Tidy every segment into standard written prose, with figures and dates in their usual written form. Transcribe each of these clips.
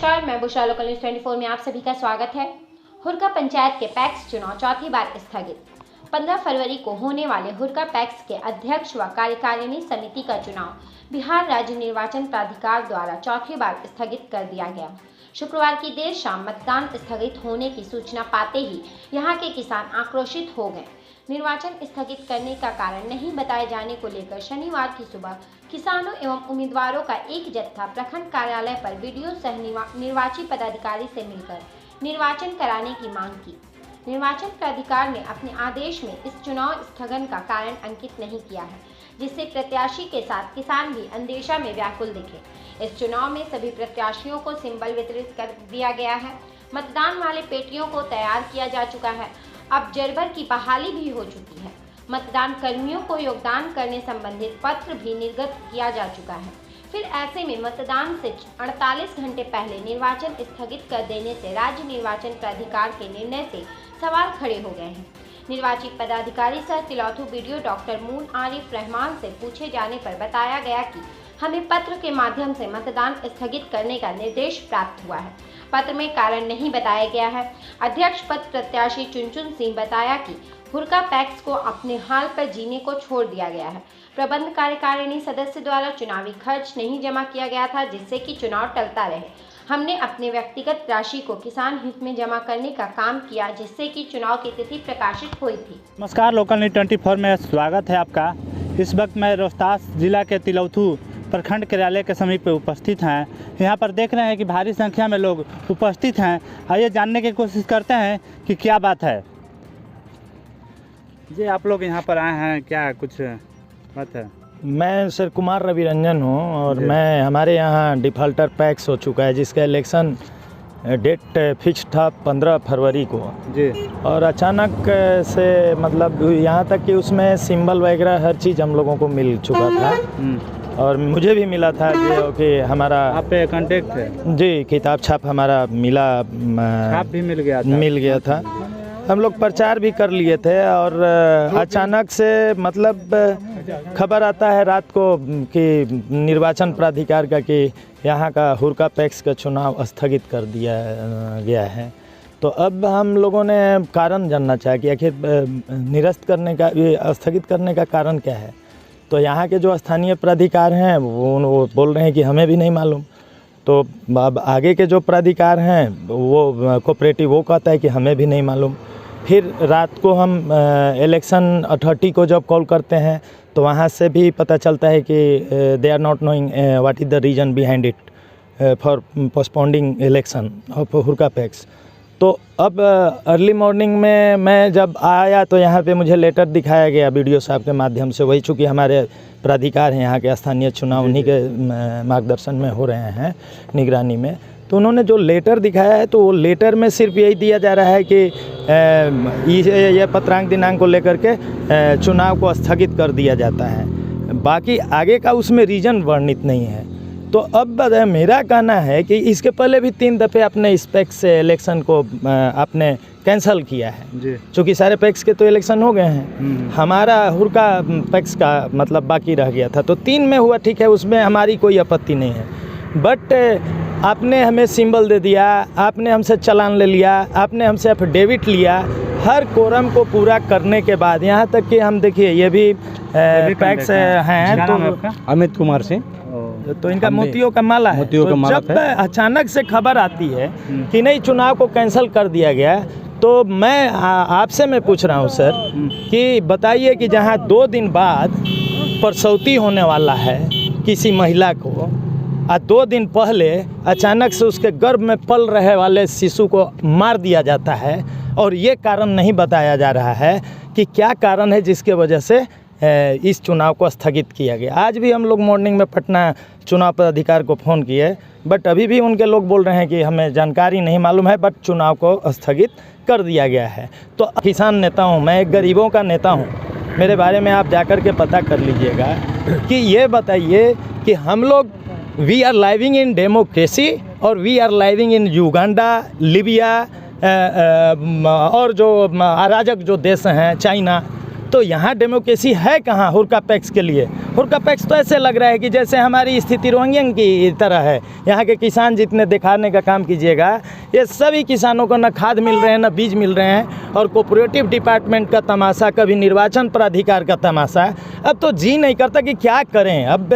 नमस्कार, मैं Bushra local news 24 में आप सभी का स्वागत है। हुरका पंचायत के पैक्स चुनाव चौथी बार स्थगित। 15 फरवरी को होने वाले हुरका पैक्स के अध्यक्ष व कार्यकारिणी समिति का चुनाव बिहार राज्य निर्वाचन प्राधिकार द्वारा चौथी बार स्थगित कर दिया गया। शुक्रवार की देर शाम मतदान स्थगित होने की सूचना पाते ही यहां के किसान आक्रोशित हो गए। निर्वाचन स्थगित करने का कारण नहीं बताए जाने को लेकर शनिवार की सुबह किसानों एवं उम्मीदवारों का एक जत्था प्रखंड कार्यालय पर वीडियो सह निर्वाची पदाधिकारी से मिलकर निर्वाचन कराने की मांग की। निर्वाचन प्राधिकार ने अपने आदेश में इस चुनाव स्थगन का कारण अंकित नहीं किया है, जिससे प्रत्याशी के साथ किसान भी अंदेशा में व्याकुल दिखे। इस चुनाव में सभी प्रत्याशियों को सिंबल वितरित कर दिया गया है। मतदान वाले पेटियों को तैयार किया जा चुका है। अब जरबर की बहाली भी हो चुकी है। मतदान कर्मियों को योगदान करने संबंधित पत्र भी निर्गत किया जा चुका है। फिर ऐसे में मतदान से 48 घंटे पहले निर्वाचन स्थगित कर देने से राज्य निर्वाचन प्राधिकार के निर्णय से सवाल खड़े हो गए हैं। निर्वाचित पदाधिकारी सह तिलौथू बीडीओ डॉक्टर मून आरिफ रहमान से पूछे जाने पर बताया गया कि हमें पत्र के माध्यम से मतदान स्थगित करने का निर्देश प्राप्त हुआ है। पत्र में कारण नहीं बताया गया है। अध्यक्ष पद प्रत्याशी चुनचुन सिंह बताया कि हुरका पैक्स को अपने हाल पर जीने को छोड़ दिया गया है। प्रबंध कार्यकारिणी सदस्य द्वारा चुनावी खर्च नहीं जमा किया गया था, जिससे कि चुनाव टलता रहे। हमने अपने व्यक्तिगत राशि को किसान हित में जमा करने का काम किया, जिससे कि चुनाव की तिथि प्रकाशित हुई थी। नमस्कार, लोकल न्यूज़ 24 में स्वागत है आपका। इस वक्त मैं रोहतास जिला के तिलौथू प्रखंड कार्यालय के समीप उपस्थित हैं। यहाँ पर देख रहे हैं कि भारी संख्या में लोग उपस्थित हैं। आइए जानने की कोशिश करते हैं कि क्या बात है। जी, आप लोग यहाँ पर आए हैं, क्या कुछ बात है? मैं सर कुमार रवि रंजन हूँ और मैं हमारे यहाँ डिफ़ॉल्टर पैक्स हो चुका है, जिसका इलेक्शन डेट फिक्स था 15 फरवरी को जी। और अचानक से मतलब यहाँ तक कि उसमें सिंबल वगैरह हर चीज़ हम लोगों को मिल चुका था और मुझे भी मिला था जो कि हमारा आप पे कांटेक्ट है जी, किताब छाप हमारा मिला, छाप भी मिल गया था। हम लोग प्रचार भी कर लिए थे और अचानक से मतलब खबर आता है रात को कि निर्वाचन प्राधिकार का कि यहाँ का हुरका पैक्स का चुनाव स्थगित कर दिया गया है। तो अब हम लोगों ने कारण जानना चाहा कि आखिर निरस्त करने का, ये स्थगित करने का कारण क्या है। तो यहाँ के जो स्थानीय प्राधिकार हैं वो बोल रहे हैं कि हमें भी नहीं मालूम। तो अब आगे के जो प्राधिकार हैं वो कोऑपरेटिव, वो कहता है कि हमें भी नहीं मालूम। फिर रात को हम इलेक्शन अथॉरिटी को जब कॉल करते हैं तो वहाँ से भी पता चलता है कि they are not knowing what is the reason behind it for postponing election of हुरका पैक्स। तो अब अर्ली मॉर्निंग में मैं जब आया तो यहाँ पे मुझे लेटर दिखाया गया वीडियो साहब के माध्यम से। वही चूँकि हमारे प्राधिकार हैं यहाँ के, स्थानीय चुनाव उन्हीं के मार्गदर्शन में हो रहे हैं, निगरानी में। तो उन्होंने जो लेटर दिखाया है तो वो लेटर में सिर्फ यही दिया जा रहा है कि ये पत्रांक दिनांक को लेकर के चुनाव को स्थगित कर दिया जाता है। बाकी आगे का उसमें रीज़न वर्णित नहीं है। तो अब मेरा कहना है कि इसके पहले भी 3 दफ़े अपने इस पैक्स से इलेक्शन को आपने कैंसिल किया है, चूँकि सारे पैक्स के तो इलेक्शन हो गए हैं। हमारा हुरका पैक्स का मतलब बाकी रह गया था, तो 3 में हुआ, ठीक है, उसमें हमारी कोई आपत्ति नहीं है। बट आपने हमें सिंबल दे दिया, आपने हमसे चालान ले लिया, आपने हमसे एफिडेविट लिया, हर कोरम को पूरा करने के बाद यहाँ तक कि हम देखिए ये भी पैक्स हैं। तो अमित कुमार सिंह, तो इनका मोतियों का माला है। तो जब अचानक से खबर आती है कि नहीं, चुनाव को कैंसिल कर दिया गया, तो मैं आपसे मैं पूछ रहा हूँ सर कि बताइए कि जहाँ 2 दिन बाद प्रसूति होने वाला है किसी महिला को और 2 दिन पहले अचानक से उसके गर्भ में पल रहे वाले शिशु को मार दिया जाता है और ये कारण नहीं बताया जा रहा है कि क्या कारण है जिसके वजह से इस चुनाव को स्थगित किया गया। आज भी हम लोग मॉर्निंग में पटना चुनाव पदाधिकारी को फ़ोन किए, बट अभी भी उनके लोग बोल रहे हैं कि हमें जानकारी नहीं मालूम है, बट चुनाव को स्थगित कर दिया गया है। तो किसान नेता हूँ मैं, एक गरीबों का नेता हूँ, मेरे बारे में आप जाकर के पता कर लीजिएगा कि ये बताइए कि हम लोग we are living in democracy और we are living in Uganda, Libya और जो अराजक जो देश हैं, चाइना। तो यहाँ डेमोक्रेसी है कहाँ हुरका पैक्स के लिए? हुर्का पैक्स तो ऐसे लग रहा है कि जैसे हमारी स्थिति रोहिंग्यन की तरह है। यहाँ के किसान जितने दिखाने का काम कीजिएगा, ये सभी किसानों को न खाद मिल रहे हैं न बीज मिल रहे हैं, और कोऑपरेटिव डिपार्टमेंट का तमाशा, कभी निर्वाचन प्राधिकार का तमाशा। अब तो जी नहीं करता कि क्या करें। अब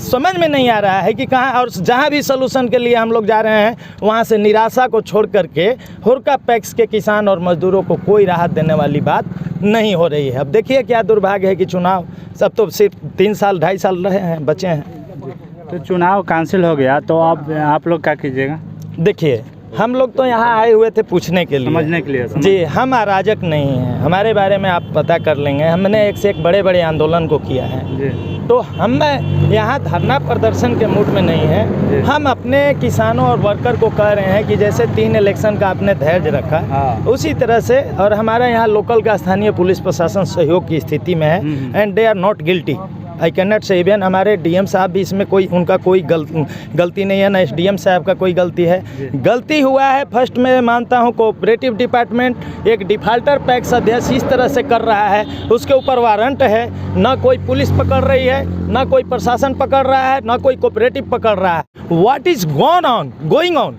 समझ में नहीं आ रहा है कि कहाँ, और जहाँ भी सलूशन के लिए हम लोग जा रहे हैं वहाँ से निराशा को छोड़ करके हुर्का पैक्स के किसान और मजदूरों को कोई राहत देने वाली बात नहीं हो रही है। अब देखिए क्या दुर्भाग्य है कि चुनाव सब तो सिर्फ 3 साल 2.5 साल रहे हैं, बचे हैं। तो चुनाव कैंसिल हो गया तो अब आप लोग क्या कीजिएगा? देखिए, हम लोग तो यहाँ आए हुए थे पूछने के लिए, समझने के लिए। जी, हम अराजक नहीं हैं, हमारे बारे में आप पता कर लेंगे। हमने एक से एक बड़े बड़े आंदोलन को किया है जी। तो हम यहाँ धरना प्रदर्शन के मूड में नहीं है। हम अपने किसानों और वर्कर को कह रहे हैं कि जैसे 3 इलेक्शन का आपने धैर्य रखा, उसी तरह से, और हमारा यहाँ लोकल का स्थानीय पुलिस प्रशासन सहयोग की स्थिति में है, and they are not guilty. I can not say even हमारे डीएम साहब भी इसमें उनका कोई गलती नहीं है, ना एसडीएम साहब का कोई गलती है। गलती हुआ है फर्स्ट में मानता हूँ, कोऑपरेटिव डिपार्टमेंट एक डिफाल्टर पैक्स अध्यक्ष इस तरह से कर रहा है, उसके ऊपर वारंट है, ना कोई पुलिस पकड़ रही है, ना कोई प्रशासन पकड़ रहा है, ना कोई कोऑपरेटिव पकड़ रहा है। व्हाट इज गोइंग ऑन,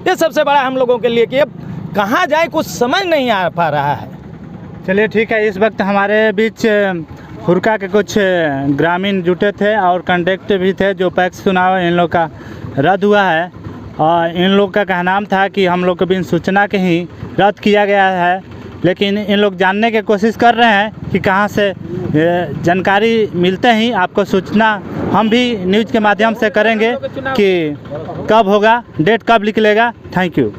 ये सबसे बड़ा हम लोगों के लिए कि अब कहाँ जाए कुछ समझ नहीं आ पा रहा है। चलिए ठीक है, इस वक्त हमारे बीच हुर्का के कुछ ग्रामीण जुटे थे और कंडक्ट भी थे। जो पैक्स चुनाव इन लोग का रद्द हुआ है, और इन लोग का कहना था कि हम लोग को बिन सूचना के ही रद्द किया गया है, लेकिन इन लोग जानने की कोशिश कर रहे हैं कि कहाँ से जानकारी मिलते ही आपको सूचना हम भी न्यूज़ के माध्यम से करेंगे कि कब होगा, डेट कब निकलेगा। Thank you.